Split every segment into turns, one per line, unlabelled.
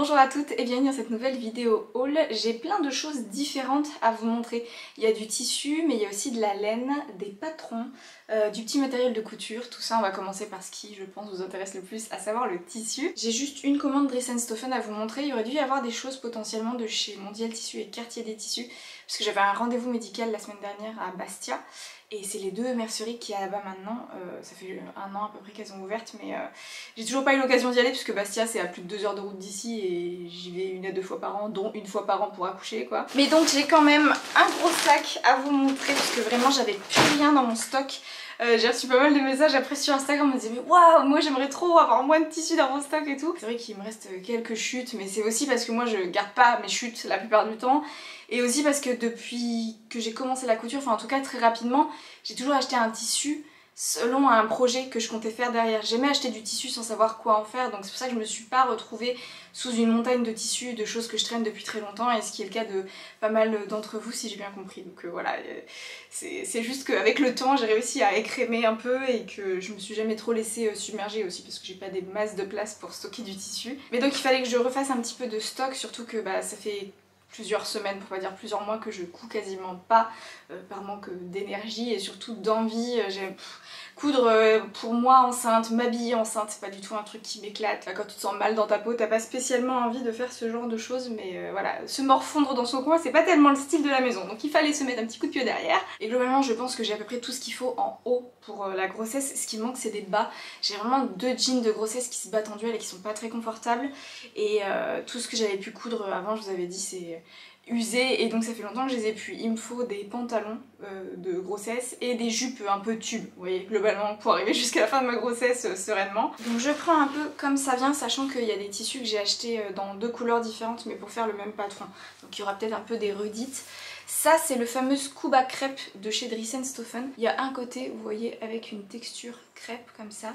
Bonjour à toutes et bienvenue dans cette nouvelle vidéo haul. J'ai plein de choses différentes à vous montrer. Il y a du tissu mais il y a aussi de la laine, des patrons, du petit matériel de couture. Tout ça on va commencer par ce qui je pense vous intéresse le plus, à savoir le tissu. J'ai juste une commande Dries & Stephen à vous montrer. Il y aurait dû y avoir des choses potentiellement de chez Mondial Tissu et Quartier des Tissus parce que j'avais un rendez-vous médical la semaine dernière à Bastia. Et c'est les deux merceries qu'il y a là-bas maintenant, ça fait un an à peu près qu'elles ont ouvertes, mais j'ai toujours pas eu l'occasion d'y aller puisque Bastia c'est à plus de 2 heures de route d'ici et j'y vais 1 à 2 fois par an, dont 1 fois par an pour accoucher quoi. Mais donc j'ai quand même un gros sac à vous montrer parce que vraiment j'avais plus rien dans mon stock. J'ai reçu pas mal de messages après sur Instagram, on me disait mais waouh, moi j'aimerais trop avoir moins de tissu dans mon stock et tout. C'est vrai qu'il me reste quelques chutes, mais c'est aussi parce que moi je garde pas mes chutes la plupart du temps. Et aussi parce que depuis que j'ai commencé la couture, enfin en tout cas très rapidement, j'ai toujours acheté un tissu selon un projet que je comptais faire derrière. J'aimais acheter du tissu sans savoir quoi en faire, donc c'est pour ça que je me suis pas retrouvée sous une montagne de tissus, de choses que je traîne depuis très longtemps, et ce qui est le cas de pas mal d'entre vous si j'ai bien compris. Donc voilà, c'est juste qu'avec le temps j'ai réussi à écrémer un peu et que je me suis jamais trop laissée submerger aussi parce que j'ai pas des masses de place pour stocker du tissu. Mais donc il fallait que je refasse un petit peu de stock, surtout que ça fait plusieurs semaines, pour pas dire plusieurs mois, que je couds quasiment pas par manque d'énergie et surtout d'envie. Coudre pour moi enceinte, m'habiller enceinte, c'est pas du tout un truc qui m'éclate. Quand tu te sens mal dans ta peau, t'as pas spécialement envie de faire ce genre de choses, mais voilà, se morfondre dans son coin, c'est pas tellement le style de la maison, donc il fallait se mettre un petit coup de pied derrière. Et globalement, je pense que j'ai à peu près tout ce qu'il faut en haut pour la grossesse. Ce qui me manque, c'est des bas. J'ai vraiment 2 jeans de grossesse qui se battent en duel et qui sont pas très confortables. Et tout ce que j'avais pu coudre avant, je vous avais dit, c'est usé, et donc ça fait longtemps que je les ai pu. Il me faut des pantalons de grossesse et des jupes un peu tubes, vous voyez, globalement pour arriver jusqu'à la fin de ma grossesse sereinement. Donc je prends un peu comme ça vient, sachant qu'il y a des tissus que j'ai achetés dans 2 couleurs différentes mais pour faire le même patron, donc il y aura peut-être un peu des redites. Ça c'est le fameux Scuba Crêpe de chez Dries & Stephen. Il y a un côté, vous voyez, avec une texture crêpe comme ça,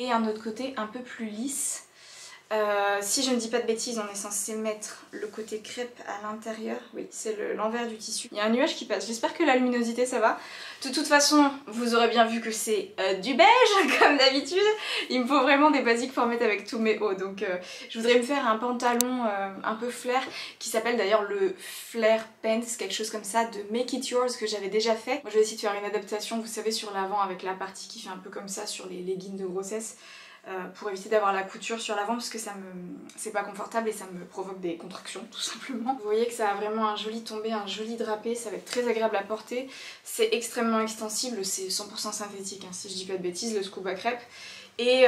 et un autre côté un peu plus lisse. Si je ne dis pas de bêtises, on est censé mettre le côté crêpe à l'intérieur. Oui, c'est l'envers du tissu. Il y a un nuage qui passe, j'espère que la luminosité ça va. De toute façon, vous aurez bien vu que c'est du beige, comme d'habitude. Il me faut vraiment des basiques pour mettre avec tous mes hauts. Donc je voudrais me faire un pantalon un peu flair, qui s'appelle d'ailleurs le Flare Pants, quelque chose comme ça, de Make It Yours, que j'avais déjà fait. Moi je vais essayer de faire une adaptation, vous savez, sur l'avant, avec la partie qui fait un peu comme ça sur les leggings de grossesse. Pour éviter d'avoir la couture sur l'avant parce que c'est pas confortable et ça me provoque des contractions tout simplement. Vous voyez que ça a vraiment un joli tombé, un joli drapé, ça va être très agréable à porter. C'est extrêmement extensible, c'est 100% synthétique hein, si je dis pas de bêtises, le Scuba Crêpe. Et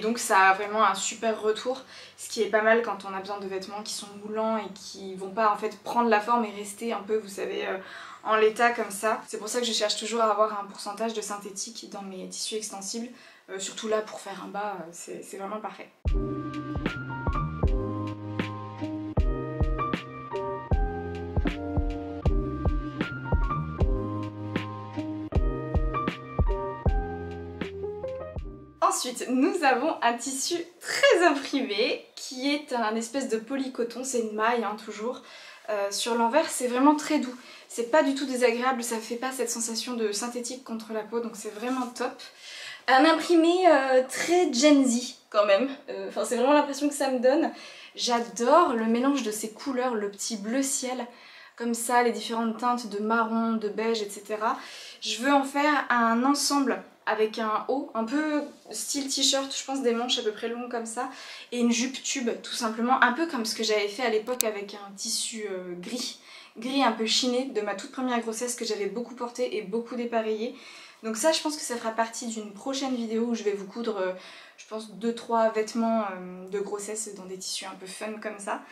donc ça a vraiment un super retour, ce qui est pas mal quand on a besoin de vêtements qui sont moulants et qui vont pas en fait prendre la forme et rester un peu, vous savez, en l'état comme ça. C'est pour ça que je cherche toujours à avoir un pourcentage de synthétique dans mes tissus extensibles. Surtout là pour faire un bas, c'est vraiment parfait. Ensuite, nous avons un tissu très imprimé qui est un espèce de polycoton, c'est une maille hein, toujours. Sur l'envers c'est vraiment très doux, c'est pas du tout désagréable, ça fait pas cette sensation de synthétique contre la peau, donc c'est vraiment top. Un imprimé très Gen Z quand même, enfin c'est vraiment l'impression que ça me donne. J'adore le mélange de ces couleurs, le petit bleu ciel, comme ça, les différentes teintes de marron, de beige, etc. Je veux en faire un ensemble avec un haut, un peu style t-shirt, je pense des manches à peu près longues comme ça, et une jupe tube tout simplement, un peu comme ce que j'avais fait à l'époque avec un tissu gris un peu chiné de ma toute première grossesse que j'avais beaucoup porté et beaucoup dépareillé. Donc ça je pense que ça fera partie d'une prochaine vidéo où je vais vous coudre je pense 2-3 vêtements de grossesse dans des tissus un peu fun comme ça.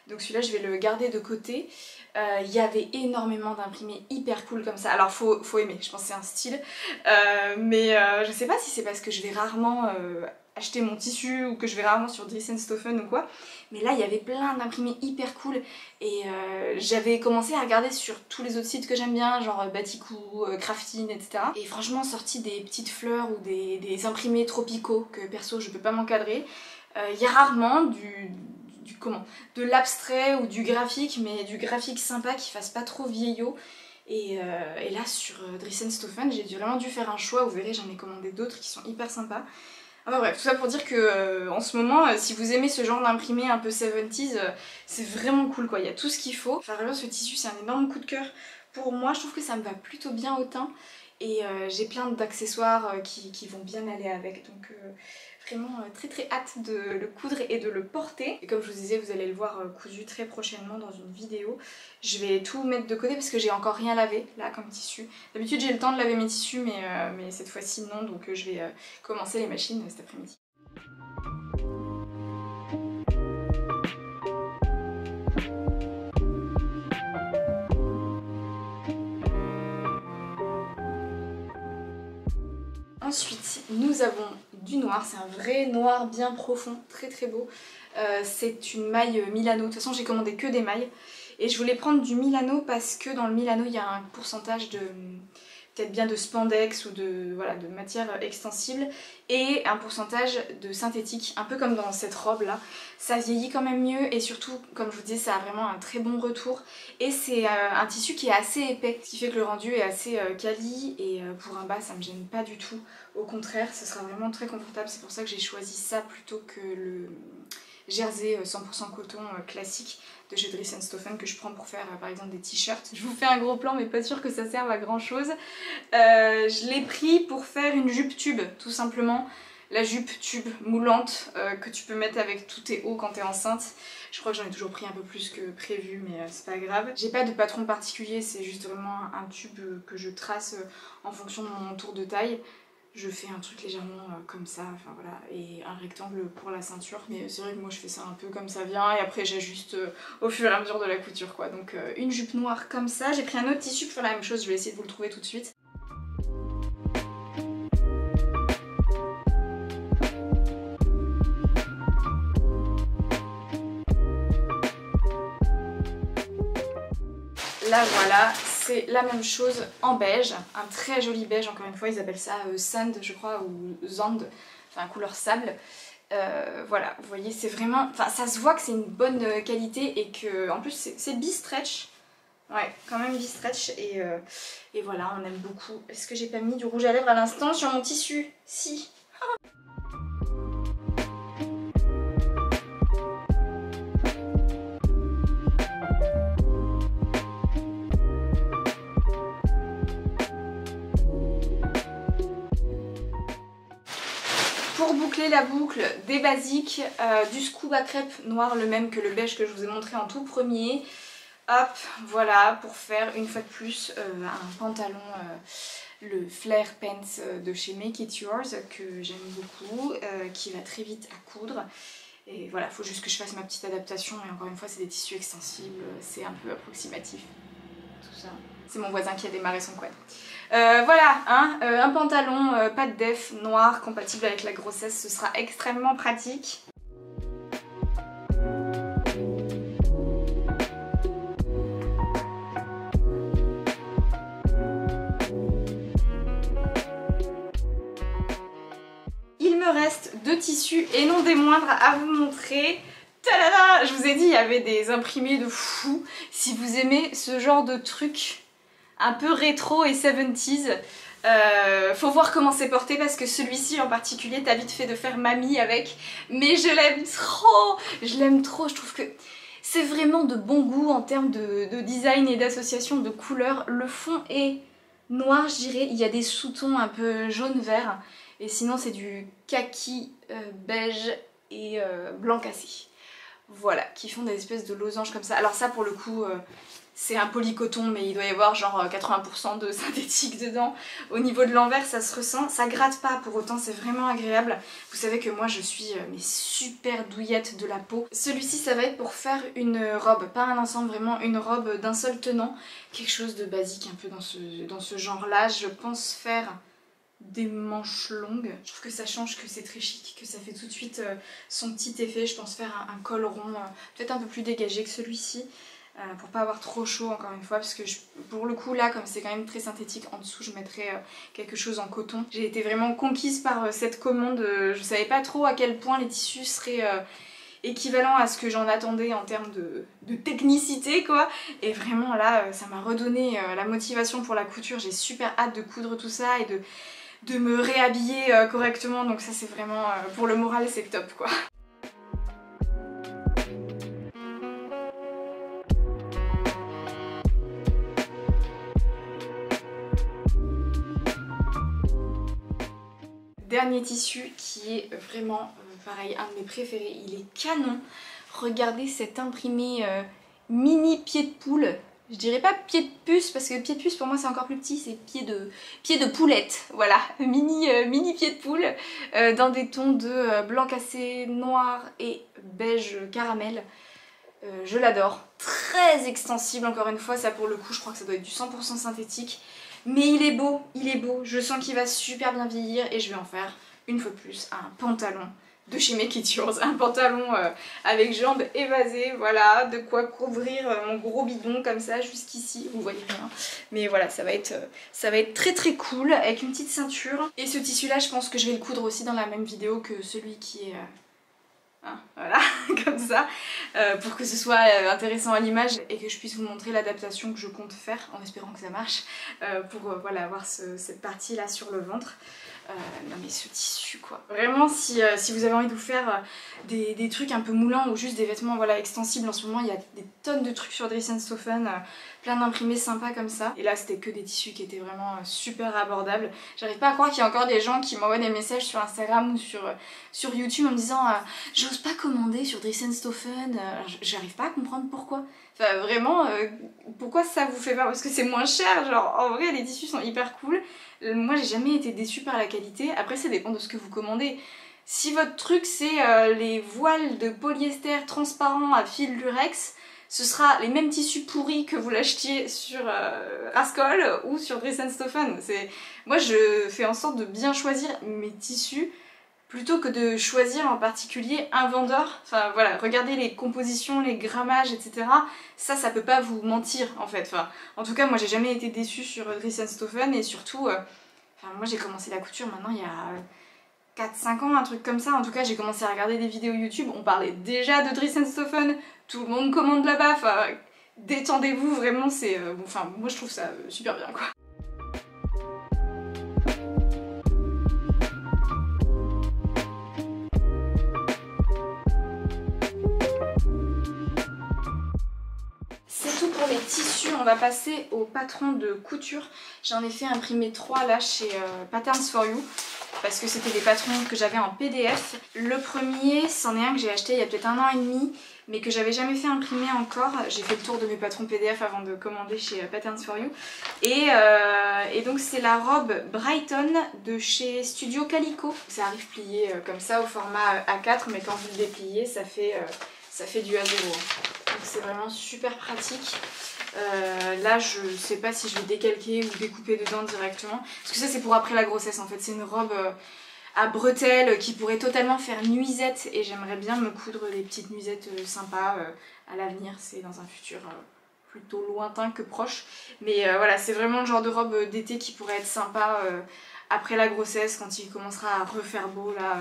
Donc celui-là je vais le garder de côté. Il y avait énormément d'imprimés hyper cool comme ça. Alors faut aimer, je pense que c'est un style. Mais je sais pas si c'est parce que je vais rarement acheter mon tissu ou que je vais rarement sur Dries & Stephen ou quoi. Mais là il y avait plein d'imprimés hyper cool et j'avais commencé à regarder sur tous les autres sites que j'aime bien, genre Batikou, Craftine, etc. Et franchement sorti des petites fleurs ou des imprimés tropicaux que perso je peux pas m'encadrer. Il y a rarement de l'abstrait ou du graphique, mais du graphique sympa qui fasse pas trop vieillot. Et là sur Dries & Stephen j'ai vraiment dû faire un choix, vous verrez j'en ai commandé d'autres qui sont hyper sympas. Enfin bref, tout ça pour dire que en ce moment, si vous aimez ce genre d'imprimé un peu 70s, c'est vraiment cool quoi, il y a tout ce qu'il faut. Enfin vraiment ce tissu c'est un énorme coup de cœur pour moi, je trouve que ça me va plutôt bien au teint et j'ai plein d'accessoires qui vont bien aller avec, donc vraiment très hâte de le coudre et de le porter. Et comme je vous disais, vous allez le voir cousu très prochainement dans une vidéo. Je vais tout mettre de côté parce que j'ai encore rien lavé là comme tissu. D'habitude j'ai le temps de laver mes tissus mais cette fois-ci non, donc je vais commencer les machines cet après-midi. Ensuite, nous avons du noir, c'est un vrai noir bien profond, très beau. C'est une maille Milano, de toute façon j'ai commandé que des mailles. Et je voulais prendre du Milano parce que dans le Milano il y a un pourcentage de peut-être bien de spandex ou de, voilà, de matière extensible et un pourcentage de synthétique, un peu comme dans cette robe là. Ça vieillit quand même mieux et surtout, comme je vous disais, ça a vraiment un très bon retour et c'est un tissu qui est assez épais, ce qui fait que le rendu est assez quali et pour un bas ça me gêne pas du tout. Au contraire, ce sera vraiment très confortable, c'est pour ça que j'ai choisi ça plutôt que le jersey 100% coton classique de chez Dries & Stephen que je prends pour faire par exemple des t-shirts. Je vous fais un gros plan mais pas sûr que ça serve à grand chose. Je l'ai pris pour faire une jupe tube tout simplement. La jupe tube moulante que tu peux mettre avec tous tes hauts quand t'es enceinte. Je crois que j'en ai toujours pris un peu plus que prévu mais c'est pas grave. J'ai pas de patron particulier, c'est juste vraiment un tube que je trace en fonction de mon tour de taille. Je fais un truc légèrement comme ça, enfin voilà, et un rectangle pour la ceinture. Mais c'est vrai que moi je fais ça un peu comme ça vient et après j'ajuste au fur et à mesure de la couture quoi. Donc une jupe noire comme ça. J'ai pris un autre tissu pour faire la même chose, je vais essayer de vous le trouver tout de suite. Là voilà, c'est la même chose en beige, un très joli beige, encore une fois ils appellent ça sand je crois ou zand, enfin couleur sable. Voilà, vous voyez c'est vraiment, enfin ça se voit que c'est une bonne qualité et que en plus c'est bi-stretch. Ouais, quand même bi-stretch et voilà, on aime beaucoup. Est-ce que j'ai pas mis du rouge à lèvres à l'instant sur mon tissu? Si. Pour boucler la boucle, des basiques, du scoop à crêpes noir, le même que le beige que je vous ai montré en tout premier. Hop, voilà, pour faire une fois de plus un pantalon, le Flare Pants de chez Make It Yours, que j'aime beaucoup, qui va très vite à coudre. Et voilà, il faut juste que je fasse ma petite adaptation, et encore une fois c'est des tissus extensibles, c'est un peu approximatif, tout ça. C'est mon voisin qui a démarré son quad. Voilà, hein, un pantalon pas de def noir compatible avec la grossesse, ce sera extrêmement pratique. Il me reste deux tissus et non des moindres à vous montrer. Tadada! Je vous ai dit, il y avait des imprimés de fou. Si vous aimez ce genre de truc un peu rétro et 70s, faut voir comment c'est porté parce que celui-ci en particulier, t'as vite fait de faire mamie avec. Mais je l'aime trop! Je l'aime trop, je trouve que c'est vraiment de bon goût en termes de design et d'association de couleurs. Le fond est noir, je dirais. Il y a des sous-tons un peu jaune-vert. Et sinon c'est du kaki, beige et blanc cassé. Voilà, qui font des espèces de losanges comme ça. Alors ça pour le coup c'est un polycoton mais il doit y avoir genre 80% de synthétique dedans. Au niveau de l'envers ça se ressent, ça gratte pas pour autant, c'est vraiment agréable. Vous savez que moi je suis mais super douillette de la peau. Celui-ci ça va être pour faire une robe, pas un ensemble, vraiment une robe d'un seul tenant. Quelque chose de basique un peu dans ce genre là. Je pense faire des manches longues. Je trouve que ça change, que c'est très chic, que ça fait tout de suite son petit effet. Je pense faire un col rond, peut-être un peu plus dégagé que celui-ci, pour pas avoir trop chaud encore une fois, parce que pour le coup là, comme c'est quand même très synthétique, en dessous je mettrai quelque chose en coton. J'ai été vraiment conquise par cette commande, je savais pas trop à quel point les tissus seraient équivalent à ce que j'en attendais en termes de technicité quoi, et vraiment là ça m'a redonné la motivation pour la couture. J'ai super hâte de coudre tout ça et de me réhabiller correctement, donc ça c'est vraiment pour le moral c'est top quoi. Dernier tissu qui est vraiment pareil, un de mes préférés, il est canon. Regardez cet imprimé mini pied de poule. Je dirais pas pied de puce parce que pied de puce pour moi c'est encore plus petit, c'est pied de poulette, voilà, mini pied de poule dans des tons de blanc cassé, noir et beige caramel. Je l'adore, très extensible encore une fois, ça pour le coup je crois que ça doit être du 100% synthétique. Mais il est beau, je sens qu'il va super bien vieillir et je vais en faire une fois de plus un pantalon de chez Make It Yours, un pantalon avec jambes évasées, voilà, de quoi couvrir mon gros bidon comme ça jusqu'ici, vous voyez rien. Mais voilà, ça va être très très cool avec une petite ceinture. Et ce tissu là je pense que je vais le coudre aussi dans la même vidéo que celui qui est... voilà, comme ça, pour que ce soit intéressant à l'image et que je puisse vous montrer l'adaptation que je compte faire en espérant que ça marche pour voilà, avoir cette partie là sur le ventre. Non mais ce tissu quoi. Vraiment si vous avez envie de vous faire des trucs un peu moulants ou juste des vêtements voilà, extensibles en ce moment, il y a des tonnes de trucs sur Dress & Stophen, plein d'imprimés sympas comme ça. Et là c'était que des tissus qui étaient vraiment super abordables. J'arrive pas à croire qu'il y a encore des gens qui m'envoient des messages sur Instagram ou sur YouTube en me disant j'ose pas commander sur Dress & Stophen, j'arrive pas à comprendre pourquoi. Enfin vraiment, pourquoi ça vous fait peur? Parce que c'est moins cher, genre en vrai les tissus sont hyper cool. Moi j'ai jamais été déçue par la qualité, après ça dépend de ce que vous commandez. Si votre truc c'est les voiles de polyester transparent à fil lurex, ce sera les mêmes tissus pourris que vous l'achetiez sur Rascol ou sur Dress & Stophen. Moi je fais en sorte de bien choisir mes tissus plutôt que de choisir en particulier un vendeur. Enfin voilà, regardez les compositions, les grammages, etc. Ça peut pas vous mentir en fait. Enfin, en tout cas, moi j'ai jamais été déçue sur Dress & Stophen et surtout, moi j'ai commencé la couture maintenant il y a 4-5 ans, un truc comme ça. En tout cas, j'ai commencé à regarder des vidéos YouTube, on parlait déjà de Dress & Stophen, tout le monde commande là-bas. Enfin, détendez-vous vraiment, c'est... bon, enfin, moi je trouve ça super bien quoi. Pour les tissus, on va passer au patron de couture. J'en ai fait imprimer 3 là chez Patterns for You parce que c'était des patrons que j'avais en PDF. Le premier, c'en est un que j'ai acheté il y a peut-être 1 an et demi mais que j'avais jamais fait imprimer encore. J'ai fait le tour de mes patrons PDF avant de commander chez Patterns for You. Et donc c'est la robe Brighton de chez Studio Calico. Ça arrive plié comme ça au format A4 mais quand vous le dépliez ça fait du A0. Donc c'est vraiment super pratique. Là je sais pas si je vais décalquer ou découper dedans directement. Parce que ça c'est pour après la grossesse en fait. C'est une robe à bretelles qui pourrait totalement faire nuisette. Et j'aimerais bien me coudre des petites nuisettes sympas à l'avenir. C'est dans un futur plutôt lointain que proche. Mais voilà, c'est vraiment le genre de robe d'été qui pourrait être sympa après la grossesse, quand il commencera à refaire beau là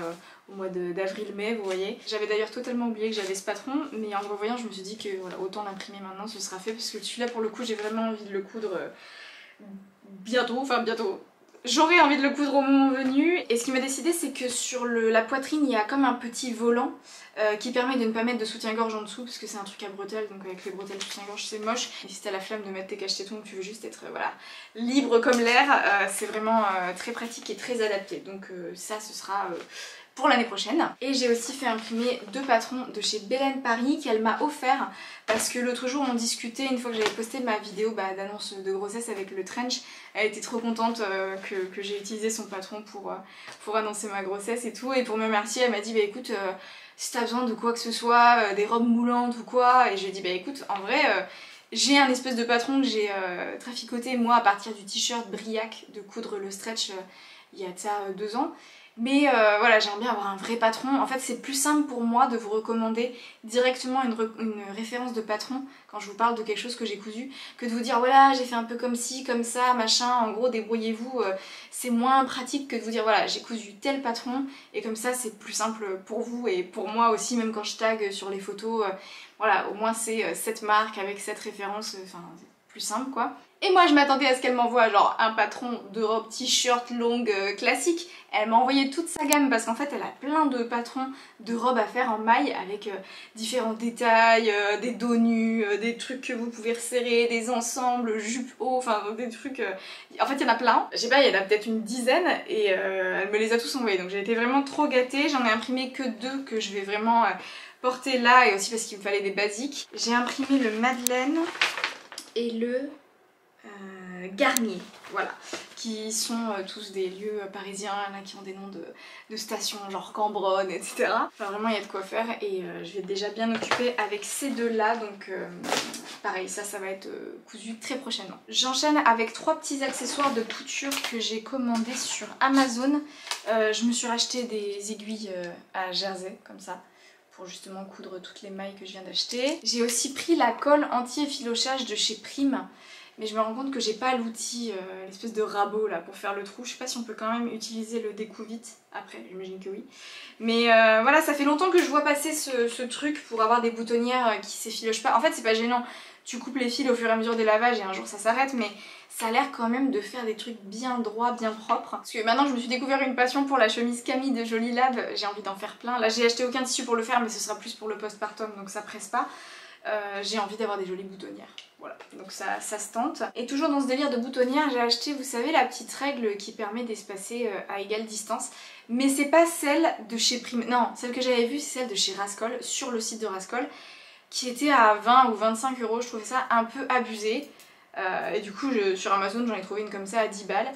au mois d'avril-mai, vous voyez. J'avais d'ailleurs totalement oublié que j'avais ce patron, mais en le revoyant je me suis dit que voilà, autant l'imprimer maintenant, ce sera fait, parce que celui-là pour le coup j'ai vraiment envie de le coudre bientôt, enfin bientôt. J'aurais envie de le coudre au moment venu, et ce qui m'a décidé c'est que sur la poitrine il y a comme un petit volant qui permet de ne pas mettre de soutien-gorge en dessous parce que c'est un truc à bretelles, donc avec les bretelles soutien-gorge c'est moche. Et si t'as la flemme de mettre tes cache-tétons, tu veux juste être voilà, libre comme l'air, c'est vraiment très pratique et très adapté. Donc ça ce sera pour l'année prochaine. Et j'ai aussi fait imprimer 2 patrons de chez Belen Paris qu'elle m'a offert parce que l'autre jour on discutait, une fois que j'avais posté ma vidéo d'annonce de grossesse avec le trench, elle était trop contente que j'ai utilisé son patron pour annoncer ma grossesse et tout, et pour me remercier elle m'a dit bah écoute si t'as besoin de quoi que ce soit, des robes moulantes ou quoi, et je lui ai dit bah écoute en vrai j'ai un espèce de patron que j'ai traficoté moi à partir du t-shirt Briac de coudre le stretch il y a de ça 2 ans. Mais voilà, j'aimerais bien avoir un vrai patron. En fait c'est plus simple pour moi de vous recommander directement une référence de patron quand je vous parle de quelque chose que j'ai cousu, que de vous dire voilà j'ai fait un peu comme ci, comme ça, machin, en gros débrouillez-vous. C'est moins pratique que de vous dire voilà j'ai cousu tel patron, et comme ça c'est plus simple pour vous et pour moi aussi, même quand je tag sur les photos, voilà au moins c'est cette marque avec cette référence, enfin plus simple quoi. Et moi je m'attendais à ce qu'elle m'envoie genre un patron de robe t-shirt longue classique. Elle m'a envoyé toute sa gamme parce qu'en fait elle a plein de patrons de robes à faire en maille avec différents détails, des dos nus, des trucs que vous pouvez resserrer, des ensembles, jupes hauts, enfin des trucs... En fait il y en a plein, je sais pas, il y en a peut-être une dizaine et elle me les a tous envoyés donc j'ai été vraiment trop gâtée. J'en ai imprimé que 2 que je vais vraiment porter là et aussi parce qu'il me fallait des basiques. J'ai imprimé le Madeleine et le... Garnier, voilà, qui sont tous des lieux parisiens là, qui ont des noms de stations genre Cambronne, etc. Enfin vraiment il y a de quoi faire et je vais être déjà bien occupée avec ces deux là donc pareil ça va être cousu très prochainement. J'enchaîne avec 3 petits accessoires de couture que j'ai commandés sur Amazon. Je me suis racheté des aiguilles à Jersey comme ça pour justement coudre toutes les mailles que je viens d'acheter. J'ai aussi pris la colle anti-effilochage de chez Prime. Mais je me rends compte que j'ai pas l'outil, l'espèce de rabot là pour faire le trou. Je sais pas si on peut quand même utiliser le découvite après, j'imagine que oui. Mais voilà, ça fait longtemps que je vois passer ce truc pour avoir des boutonnières qui s'effilochent pas. En fait c'est pas gênant, tu coupes les fils au fur et à mesure des lavages et un jour ça s'arrête, mais ça a l'air quand même de faire des trucs bien droits, bien propres. Parce que maintenant je me suis découvert une passion pour la chemise Camille de Jolie Lab, j'ai envie d'en faire plein. Là j'ai acheté aucun tissu pour le faire mais ce sera plus pour le postpartum donc ça presse pas. J'ai envie d'avoir des jolies boutonnières. Voilà, donc ça se tente. Et toujours dans ce délire de boutonnière, j'ai acheté, vous savez, la petite règle qui permet d'espacer à égale distance. Mais c'est pas celle de chez Prime. Non, celle que j'avais vue, c'est celle de chez Rascol, sur le site de Rascol, qui était à 20 ou 25 €. Je trouvais ça un peu abusé. Et du coup, sur Amazon, j'en ai trouvé une comme ça à 10 balles.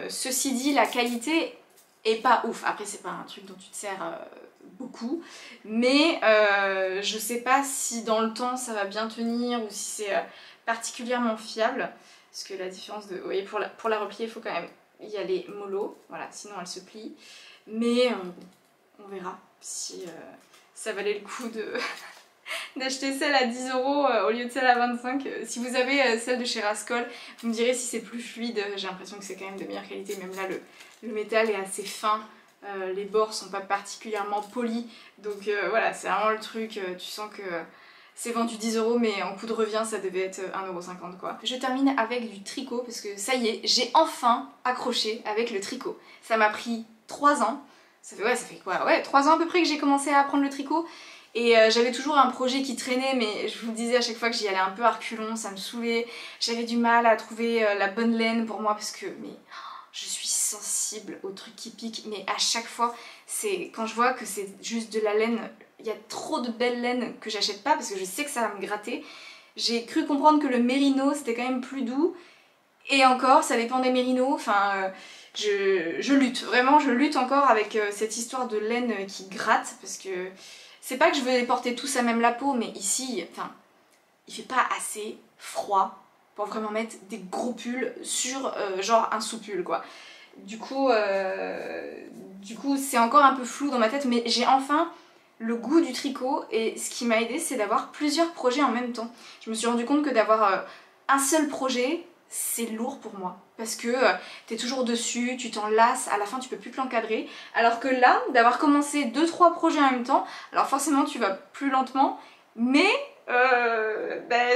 Ceci dit, la qualité est pas ouf. Après, c'est pas un truc dont tu te sers... beaucoup, mais je sais pas si dans le temps ça va bien tenir ou si c'est particulièrement fiable, parce que la différence de... Vous voyez, pour la replier il faut quand même y aller mollo, voilà, sinon elle se plie, mais on verra si ça valait le coup de d'acheter celle à 10 € au lieu de celle à 25. Si vous avez celle de chez Rascol, vous me direz si c'est plus fluide, j'ai l'impression que c'est quand même de meilleure qualité, même là le métal est assez fin. Les bords sont pas particulièrement polis donc voilà c'est vraiment le truc, tu sens que c'est vendu 10 € mais en coût de revient ça devait être 1,50 € quoi. Je termine avec du tricot parce que ça y est, j'ai enfin accroché avec le tricot. Ça m'a pris 3 ans, ça fait quoi, ouais 3 ans à peu près que j'ai commencé à apprendre le tricot et j'avais toujours un projet qui traînait mais je vous le disais à chaque fois que j'y allais un peu à reculons, ça me saoulait, j'avais du mal à trouver la bonne laine pour moi parce que je suis sensible aux trucs qui piquent, mais à chaque fois, c'est quand je vois que c'est juste de la laine, il y a trop de belles laines que j'achète pas parce que je sais que ça va me gratter. J'ai cru comprendre que le mérino c'était quand même plus doux, et encore, ça dépend des mérinos, enfin je lutte, vraiment je lutte encore avec cette histoire de laine qui gratte, parce que c'est pas que je veux les porter tous à même la peau, mais ici, enfin, il fait pas assez froid pour vraiment mettre des gros pulls sur genre un sous-pull quoi. Du coup c'est encore un peu flou dans ma tête mais j'ai enfin le goût du tricot et ce qui m'a aidé c'est d'avoir plusieurs projets en même temps. Je me suis rendu compte que d'avoir un seul projet c'est lourd pour moi parce que t'es toujours dessus, tu t'en lasses, à la fin tu peux plus te l'encadrer, alors que là d'avoir commencé 2-3 projets en même temps, alors forcément tu vas plus lentement mais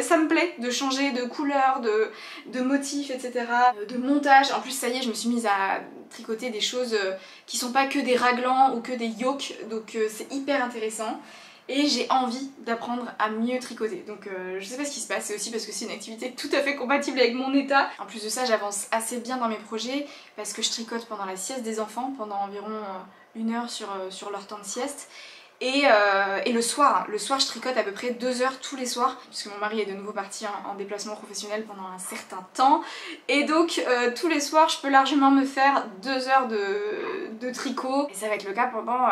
ça me plaît de changer de couleur, de motifs, etc. De montage. En plus ça y est, je me suis mise à tricoter des choses qui sont pas que des raglans ou que des yokes, donc c'est hyper intéressant. Et j'ai envie d'apprendre à mieux tricoter. Donc je sais pas ce qui se passe, c'est aussi parce que c'est une activité tout à fait compatible avec mon état. En plus de ça, j'avance assez bien dans mes projets parce que je tricote pendant la sieste des enfants, pendant environ 1 heure sur leur temps de sieste. Et le soir je tricote à peu près 2 heures tous les soirs puisque mon mari est de nouveau parti en déplacement professionnel pendant un certain temps et donc tous les soirs je peux largement me faire 2 heures de tricot et ça va être le cas pendant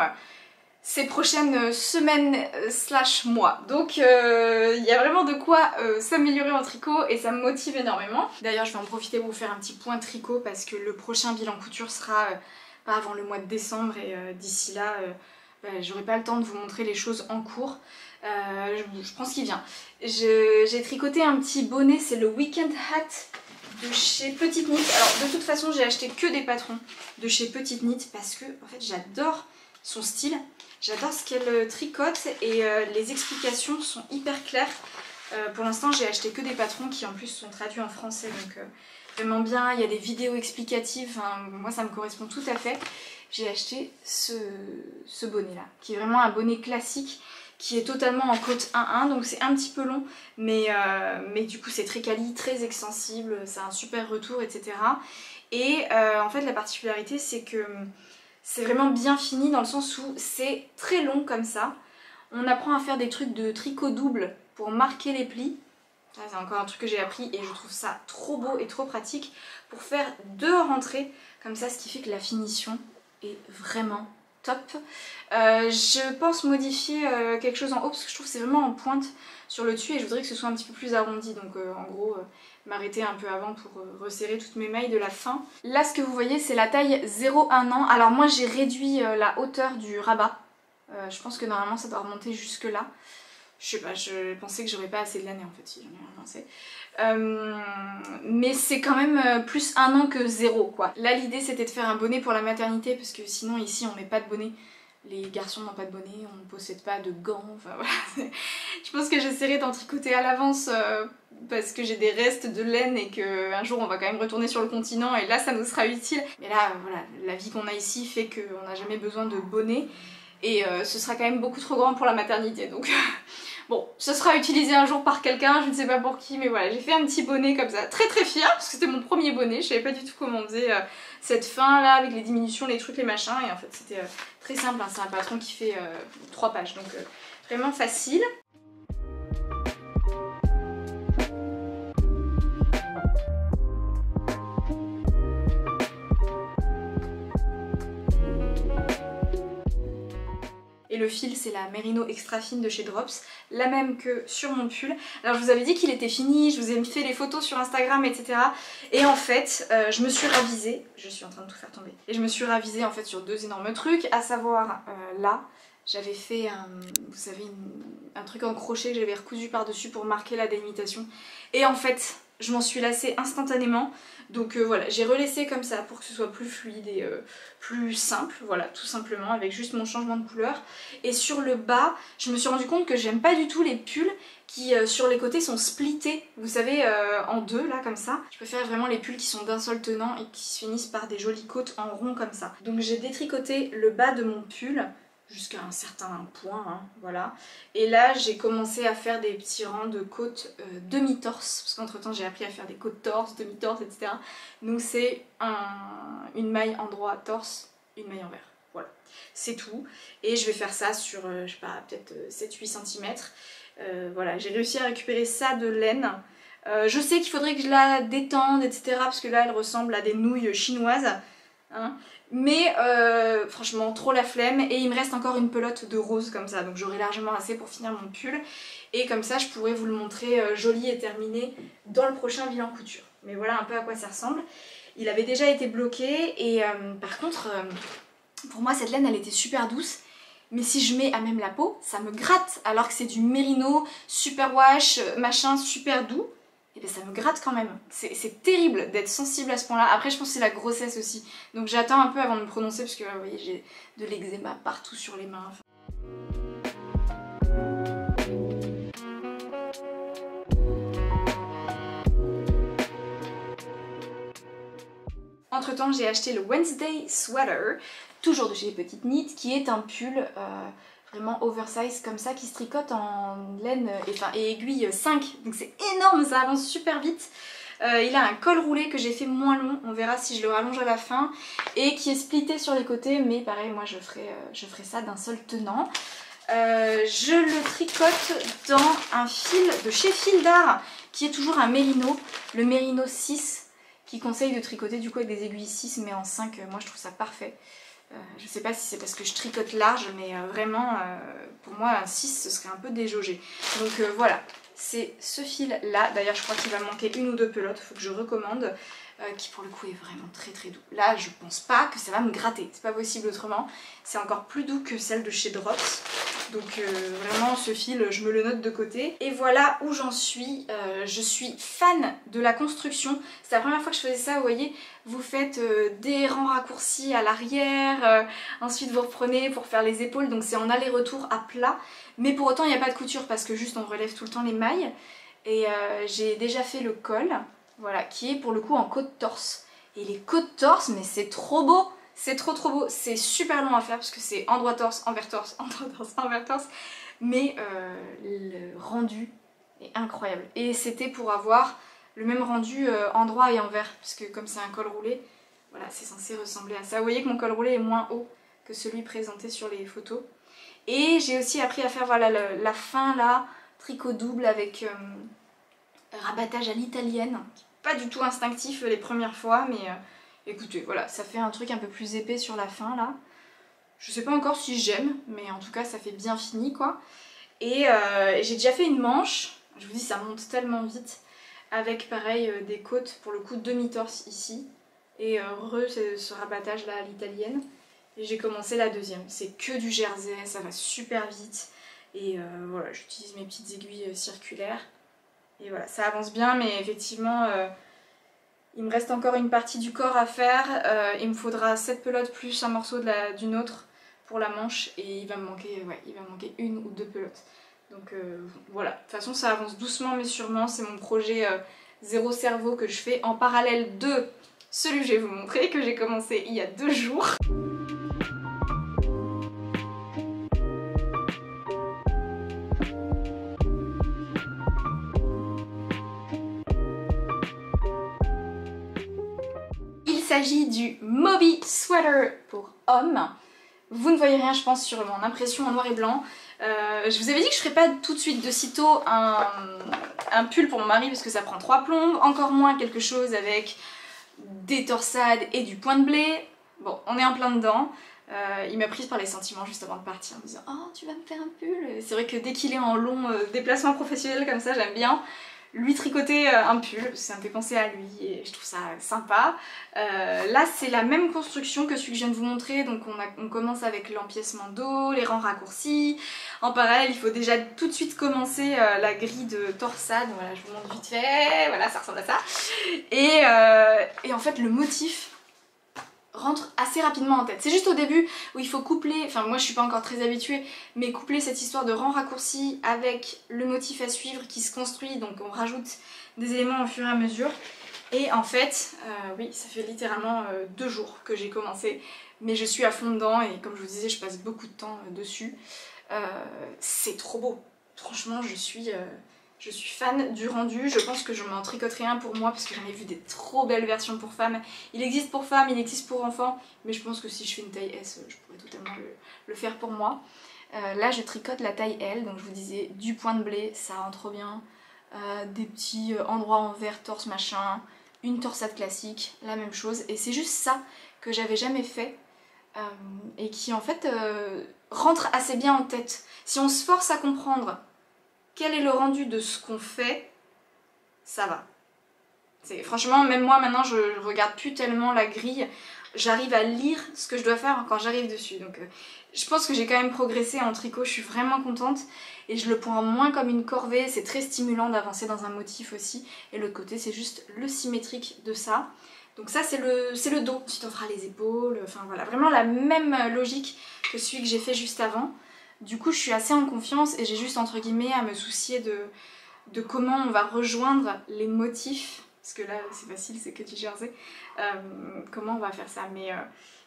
ces prochaines semaines / mois. Donc il y a vraiment de quoi s'améliorer en tricot et ça me motive énormément. D'ailleurs je vais en profiter pour vous faire un petit point tricot parce que le prochain bilan couture sera pas avant le mois de décembre et d'ici là j'aurai pas le temps de vous montrer les choses en cours. Je pense qu'il vient. J'ai tricoté un petit bonnet, c'est le Weekend Hat de chez Petite Knit. Alors de toute façon j'ai acheté que des patrons de chez Petite Knit parce que en fait j'adore son style, j'adore ce qu'elle tricote et les explications sont hyper claires. Pour l'instant j'ai acheté que des patrons qui en plus sont traduits en français, donc vraiment bien, il y a des vidéos explicatives, enfin, moi ça me correspond tout à fait. J'ai acheté ce bonnet là, qui est vraiment un bonnet classique, qui est totalement en côte 1-1, donc c'est un petit peu long, mais du coup c'est très quali, très extensible, c'est un super retour, etc. Et en fait la particularité c'est que c'est vraiment bien fini dans le sens où c'est très long comme ça. On apprend à faire des trucs de tricot double pour marquer les plis. Ça c'est encore un truc que j'ai appris et je trouve ça trop beau et trop pratique pour faire 2 rentrées comme ça, ce qui fait que la finition est vraiment top. Je pense modifier quelque chose en haut parce que je trouve que c'est vraiment en pointe sur le dessus et je voudrais que ce soit un petit peu plus arrondi, donc en gros m'arrêter un peu avant pour resserrer toutes mes mailles de la fin. Là ce que vous voyez c'est la taille 0-1 an, alors moi j'ai réduit la hauteur du rabat, je pense que normalement ça doit remonter jusque là. Je sais pas, je pensais que j'aurais pas assez de laine en fait si j'en ai rien pensé. Mais c'est quand même plus 1 an que 0 quoi. Là l'idée c'était de faire un bonnet pour la maternité parce que sinon ici on met pas de bonnet. Les garçons n'ont pas de bonnet, on ne possède pas de gants, enfin voilà. Je pense que j'essaierai d'en tricoter à l'avance parce que j'ai des restes de laine et qu'un jour on va quand même retourner sur le continent et là ça nous sera utile. Mais là voilà, la vie qu'on a ici fait qu'on n'a jamais besoin de bonnet et ce sera quand même beaucoup trop grand pour la maternité donc... Bon, ce sera utilisé un jour par quelqu'un, je ne sais pas pour qui, mais voilà, j'ai fait un petit bonnet comme ça, très très fière, parce que c'était mon premier bonnet, je savais pas du tout comment on faisait cette fin là, avec les diminutions, les trucs, les machins, et en fait c'était très simple, hein, c'est un patron qui fait 3 pages, donc vraiment facile. Et le fil c'est la Merino extra fine de chez Drops, la même que sur mon pull. Alors je vous avais dit qu'il était fini, je vous ai fait les photos sur Instagram etc. Et en fait je me suis ravisée, je suis en train de tout faire tomber. Et je me suis ravisée en fait sur 2 énormes trucs, à savoir là, j'avais fait vous savez un truc en crochet que j'avais recousu par dessus pour marquer la délimitation. Et en fait je m'en suis lassée instantanément. Donc voilà, j'ai relaissé comme ça pour que ce soit plus fluide et plus simple, voilà, tout simplement, avec juste mon changement de couleur. Et sur le bas, je me suis rendu compte que j'aime pas du tout les pulls qui sur les côtés sont splittés, vous savez, en 2 là, comme ça. Je préfère vraiment les pulls qui sont d'un seul tenant et qui se finissent par des jolies côtes en rond comme ça. Donc j'ai détricoté le bas de mon pull jusqu'à un certain point, hein, voilà. Et là j'ai commencé à faire des petits rangs de côtes demi-torse, parce qu'entre temps j'ai appris à faire des côtes torse, demi-torse, etc. Donc c'est une maille endroit torse, une maille envers, voilà. C'est tout. Et je vais faire ça sur, je sais pas, peut-être 7-8 cm. Voilà, j'ai réussi à récupérer ça de laine. Je sais qu'il faudrait que je la détende, etc. Parce que là elle ressemble à des nouilles chinoises. Hein. Mais franchement trop la flemme et il me reste encore une pelote de rose comme ça, donc j'aurai largement assez pour finir mon pull et comme ça je pourrais vous le montrer joli et terminé dans le prochain Vilain Couture. Mais voilà un peu à quoi ça ressemble. Il avait déjà été bloqué et par contre pour moi cette laine elle était super douce, mais si je mets à même la peau ça me gratte alors que c'est du Merino super wash machin super doux. Et bien ça me gratte quand même. C'est terrible d'être sensible à ce point-là. Après je pense que c'est la grossesse aussi. Donc j'attends un peu avant de me prononcer parce que vous voyez j'ai de l'eczéma partout sur les mains. Entre temps j'ai acheté le Wednesday Sweater, toujours de chez Petite Knit, qui est un pull vraiment oversize comme ça qui se tricote en laine et aiguille 5, donc c'est énorme, ça avance super vite. Il a un col roulé que j'ai fait moins long, on verra si je le rallonge à la fin, et qui est splitté sur les côtés, mais pareil moi je ferai ça d'un seul tenant. Je le tricote dans un fil de chez Fil d'Art qui est toujours un Merino, le Merino 6, qui conseille de tricoter du coup avec des aiguilles 6 mais en 5, moi je trouve ça parfait. Je sais pas si c'est parce que je tricote large, mais vraiment, pour moi, un 6, ce serait un peu déjaugé. Donc voilà, c'est ce fil-là. D'ailleurs, je crois qu'il va me manquer 1 ou 2 pelotes, il faut que je recommande, qui pour le coup est vraiment très très doux. Là, je pense pas que ça va me gratter, c'est pas possible autrement. C'est encore plus doux que celle de chez Drops. Donc vraiment, ce fil, je me le note de côté. Et voilà où j'en suis. Je suis fan de la construction. C'est la première fois que je faisais ça, vous voyez. Vous faites des rangs raccourcis à l'arrière, ensuite vous reprenez pour faire les épaules, donc c'est en aller-retour à plat. Mais pour autant, il n'y a pas de couture parce que juste on relève tout le temps les mailles. Et j'ai déjà fait le col, voilà, qui est pour le coup en côte torse. Et les côtes torse, mais c'est trop beau, c'est trop beau, c'est super long à faire parce que c'est endroit torse, envers torse, endroit torse, envers torse. Mais le rendu est incroyable. Et c'était pour avoir le même rendu endroit et envers, parce que comme c'est un col roulé, voilà, c'est censé ressembler à ça. Vous voyez que mon col roulé est moins haut que celui présenté sur les photos. Et j'ai aussi appris à faire voilà, la fin là, tricot double avec rabattage à l'italienne. Pas du tout instinctif les premières fois, mais écoutez, voilà, ça fait un truc un peu plus épais sur la fin là. Je sais pas encore si j'aime, mais en tout cas ça fait bien fini quoi. Et j'ai déjà fait une manche, je vous dis ça monte tellement vite, avec pareil des côtes, pour le coup demi-torse ici, et ce rabattage là à l'italienne. Et j'ai commencé la deuxième, c'est que du jersey, ça va super vite. Et voilà, j'utilise mes petites aiguilles circulaires. Et voilà, ça avance bien, mais effectivement, il me reste encore une partie du corps à faire. Il me faudra 7 pelotes plus un morceau d'une autre pour la manche. Et il va me manquer, ouais, il va me manquer 1 ou 2 pelotes. Donc voilà, de toute façon ça avance doucement mais sûrement. C'est mon projet zéro cerveau que je fais en parallèle de celui que je vais vous montrer, que j'ai commencé il y a 2 jours. Il s'agit du Moby Sweater pour hommes. Vous ne voyez rien je pense sur mon impression en noir et blanc. Je vous avais dit que je ferais pas tout de suite de sitôt un pull pour mon mari parce que ça prend 3 plombes, encore moins quelque chose avec des torsades et du point de blé. Bon, on est en plein dedans. Il m'a prise par les sentiments juste avant de partir en me disant « Oh, tu vas me faire un pull ?» C'est vrai que dès qu'il est en long déplacement professionnel comme ça, j'aime bien lui tricoter un pull, ça me fait penser à lui et je trouve ça sympa. Là c'est la même construction que celui que je viens de vous montrer, donc on commence avec l'empiècement dos, les rangs raccourcis. En parallèle il faut déjà tout de suite commencer la grille de torsade, voilà je vous montre vite fait, voilà ça ressemble à ça. Et en fait le motif rentre assez rapidement en tête. C'est juste au début où il faut coupler, enfin moi je suis pas encore très habituée, mais coupler cette histoire de rang raccourci avec le motif à suivre qui se construit, donc on rajoute des éléments au fur et à mesure. Et en fait, oui, ça fait littéralement 2 jours que j'ai commencé, mais je suis à fond dedans et comme je vous disais, je passe beaucoup de temps dessus. C'est trop beau. Franchement, je suis fan du rendu, je pense que je m'en tricoterai un pour moi parce que j'en ai vu des trop belles versions pour femmes. Il existe pour femmes, il existe pour enfants, mais je pense que si je fais une taille S, je pourrais totalement le faire pour moi. Là je tricote la taille L, donc je vous disais du point de blé, ça rend trop bien. Des petits endroits en vert, torse machin, une torsade classique, la même chose. Et c'est juste ça que j'avais jamais fait et qui en fait rentre assez bien en tête. Si on se force à comprendre quel est le rendu de ce qu'on fait, ça va. Franchement, même moi maintenant je regarde plus tellement la grille, j'arrive à lire ce que je dois faire quand j'arrive dessus. Donc je pense que j'ai quand même progressé en tricot, je suis vraiment contente et je le prends moins comme une corvée, c'est très stimulant d'avancer dans un motif aussi. Et l'autre côté c'est juste le symétrique de ça. Donc ça c'est le dos, ensuite on fera les épaules, enfin voilà, vraiment la même logique que celui que j'ai fait juste avant. Du coup je suis assez en confiance et j'ai juste entre guillemets à me soucier de comment on va rejoindre les motifs, parce que là c'est facile, c'est que du jersey, comment on va faire ça, mais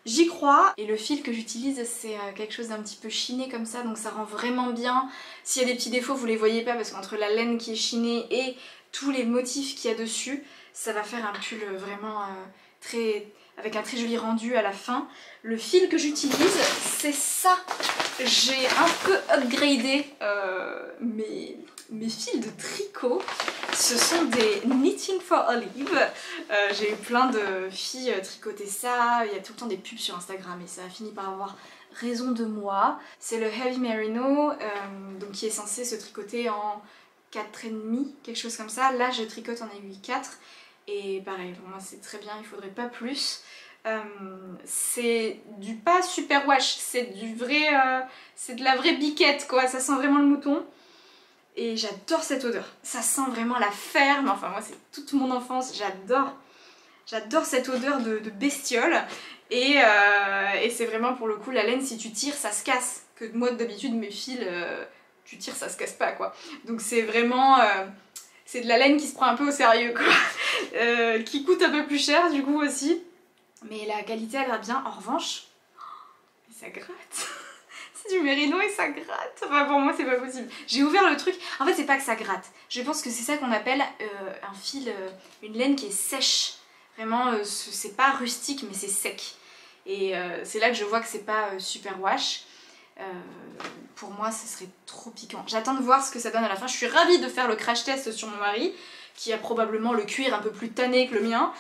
j'y crois. Et le fil que j'utilise c'est quelque chose d'un petit peu chiné comme ça, donc ça rend vraiment bien. S'il y a des petits défauts vous les voyez pas parce qu'entre la laine qui est chinée et tous les motifs qu'il y a dessus, ça va faire un pull vraiment avec un très joli rendu à la fin. Le fil que j'utilise c'est ça. J'ai un peu upgradé mes fils de tricot. Ce sont des Knitting for Olive. J'ai eu plein de filles tricoter ça. Il y a tout le temps des pubs sur Instagram et ça a fini par avoir raison de moi. C'est le Heavy Merino, donc qui est censé se tricoter en 4,5, quelque chose comme ça. Là je tricote en aiguille 4 et pareil, pour moi c'est très bien, il faudrait pas plus. C'est du pas super wash, c'est du vrai, c'est de la vraie biquette quoi, ça sent vraiment le mouton. Et j'adore cette odeur, ça sent vraiment la ferme, enfin moi c'est toute mon enfance, j'adore cette odeur de bestiole. Et c'est vraiment pour le coup la laine, si tu tires ça se casse, que moi d'habitude mes fils, tu tires ça se casse pas quoi. Donc c'est vraiment c'est de la laine qui se prend un peu au sérieux quoi. Qui coûte un peu plus cher du coup aussi. Mais la qualité elle va bien. En revanche, ça gratte. C'est du mérino et ça gratte. Enfin pour moi c'est pas possible. J'ai ouvert le truc. En fait c'est pas que ça gratte. Je pense que c'est ça qu'on appelle un fil, une laine qui est sèche. Vraiment c'est pas rustique mais c'est sec. Et c'est là que je vois que c'est pas super wash. Pour moi ce serait trop piquant. J'attends de voir ce que ça donne à la fin. Je suis ravie de faire le crash test sur mon mari qui a probablement le cuir un peu plus tanné que le mien.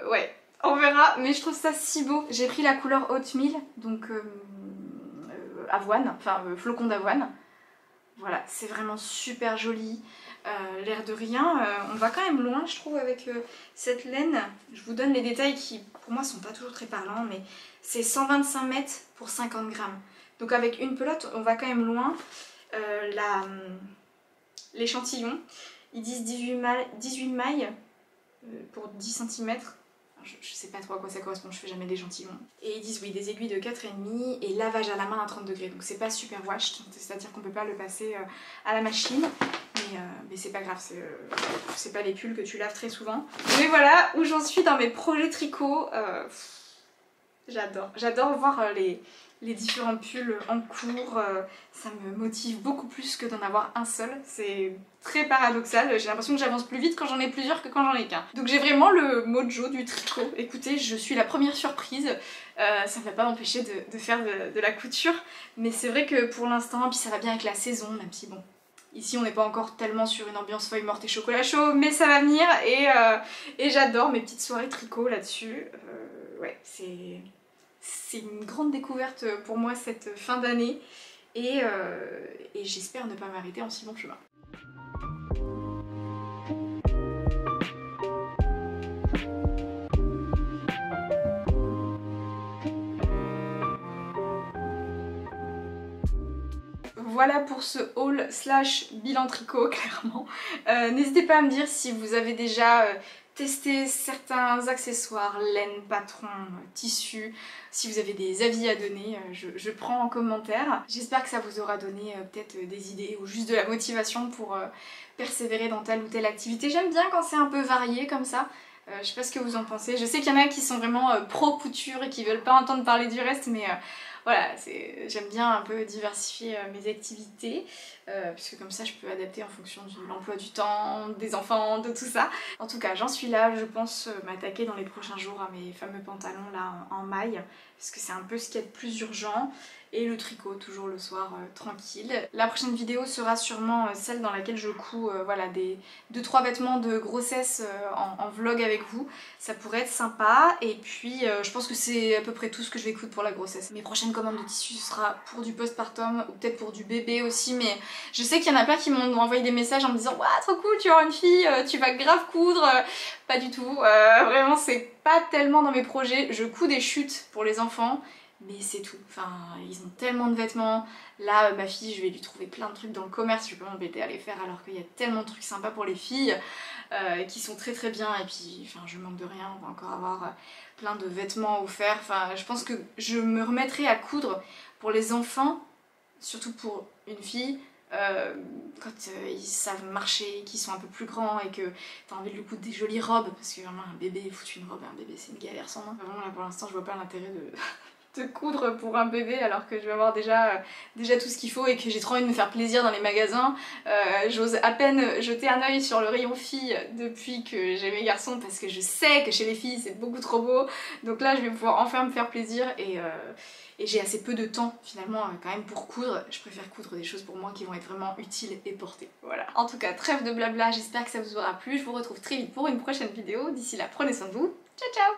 Ouais, on verra, mais je trouve ça si beau. J'ai pris la couleur oatmeal, donc avoine, enfin flocon d'avoine. Voilà, c'est vraiment super joli. L'air de rien, on va quand même loin je trouve avec cette laine. Je vous donne les détails qui pour moi sont pas toujours très parlants, mais c'est 125 mètres pour 50 grammes. Donc avec une pelote on va quand même loin. L'échantillon, ils disent 18 mailles pour 10 cm. Je sais pas trop à quoi ça correspond, je fais jamais d'échantillon. Et ils disent oui, des aiguilles de 4,5 et lavage à la main à 30 degrés. Donc c'est pas super wash, c'est-à-dire qu'on peut pas le passer à la machine. Mais c'est pas grave, c'est pas les pulls que tu laves très souvent. Mais voilà où j'en suis dans mes projets tricot. J'adore voir les différents pulls en cours. Ça me motive beaucoup plus que d'en avoir un seul. C'est très paradoxal, j'ai l'impression que j'avance plus vite quand j'en ai plusieurs que quand j'en ai qu'un. Donc j'ai vraiment le mojo du tricot. Écoutez, je suis la première surprise. Ça ne va pas m'empêcher de faire de la couture. Mais c'est vrai que pour l'instant, puis ça va bien avec la saison, même si bon... Ici on n'est pas encore tellement sur une ambiance feuille morte et chocolat chaud, mais ça va venir et j'adore mes petites soirées tricot là-dessus. Ouais, c'est une grande découverte pour moi cette fin d'année et j'espère ne pas m'arrêter en si bon chemin. Voilà pour ce haul slash bilan tricot clairement. N'hésitez pas à me dire si vous avez déjà testé certains accessoires, laine, patron, tissu, si vous avez des avis à donner, je prends en commentaire. J'espère que ça vous aura donné peut-être des idées ou juste de la motivation pour persévérer dans telle ou telle activité. J'aime bien quand c'est un peu varié comme ça. Je sais pas ce que vous en pensez. Je sais qu'il y en a qui sont vraiment pro couture et qui veulent pas entendre parler du reste, mais voilà, j'aime bien un peu diversifier mes activités, puisque comme ça je peux adapter en fonction de l'emploi du temps, des enfants, de tout ça. En tout cas, j'en suis là, je pense m'attaquer dans les prochains jours à mes fameux pantalons là en maille, parce que c'est un peu ce qu'il y a de plus urgent. Et le tricot, toujours le soir, tranquille. La prochaine vidéo sera sûrement celle dans laquelle je couds voilà, des 2-3 vêtements de grossesse en vlog avec vous. Ça pourrait être sympa. Et puis, je pense que c'est à peu près tout ce que je vais coudre pour la grossesse. Mes prochaines commandes de tissu, ce sera pour du postpartum ou peut-être pour du bébé aussi. Mais je sais qu'il y en a plein qui m'ont envoyé des messages en me disant « Waouh, trop cool, tu auras une fille, tu vas grave coudre !» Pas du tout. Vraiment, c'est pas tellement dans mes projets. Je couds des chutes pour les enfants. Mais c'est tout, enfin ils ont tellement de vêtements. Là ma fille je vais lui trouver plein de trucs dans le commerce, je vais pas m'embêter à les faire alors qu'il y a tellement de trucs sympas pour les filles qui sont très très bien et puis enfin je manque de rien, on va encore avoir plein de vêtements offerts. Enfin je pense que je me remettrai à coudre pour les enfants, surtout pour une fille. Quand ils savent marcher, qu'ils sont un peu plus grands et que t'as envie de lui coudre des jolies robes, parce que vraiment un bébé, foutre une robe à un bébé c'est une galère sans nom. Vraiment là pour l'instant je vois pas l'intérêt de coudre pour un bébé alors que je vais avoir déjà tout ce qu'il faut et que j'ai trop envie de me faire plaisir dans les magasins. J'ose à peine jeter un œil sur le rayon filles depuis que j'ai mes garçons parce que je sais que chez les filles c'est beaucoup trop beau. Donc là je vais pouvoir enfin me faire plaisir et j'ai assez peu de temps finalement quand même pour coudre. Je préfère coudre des choses pour moi qui vont être vraiment utiles et portées. Voilà. En tout cas, trêve de blabla, j'espère que ça vous aura plu. Je vous retrouve très vite pour une prochaine vidéo. D'ici là, prenez soin de vous. Ciao ciao!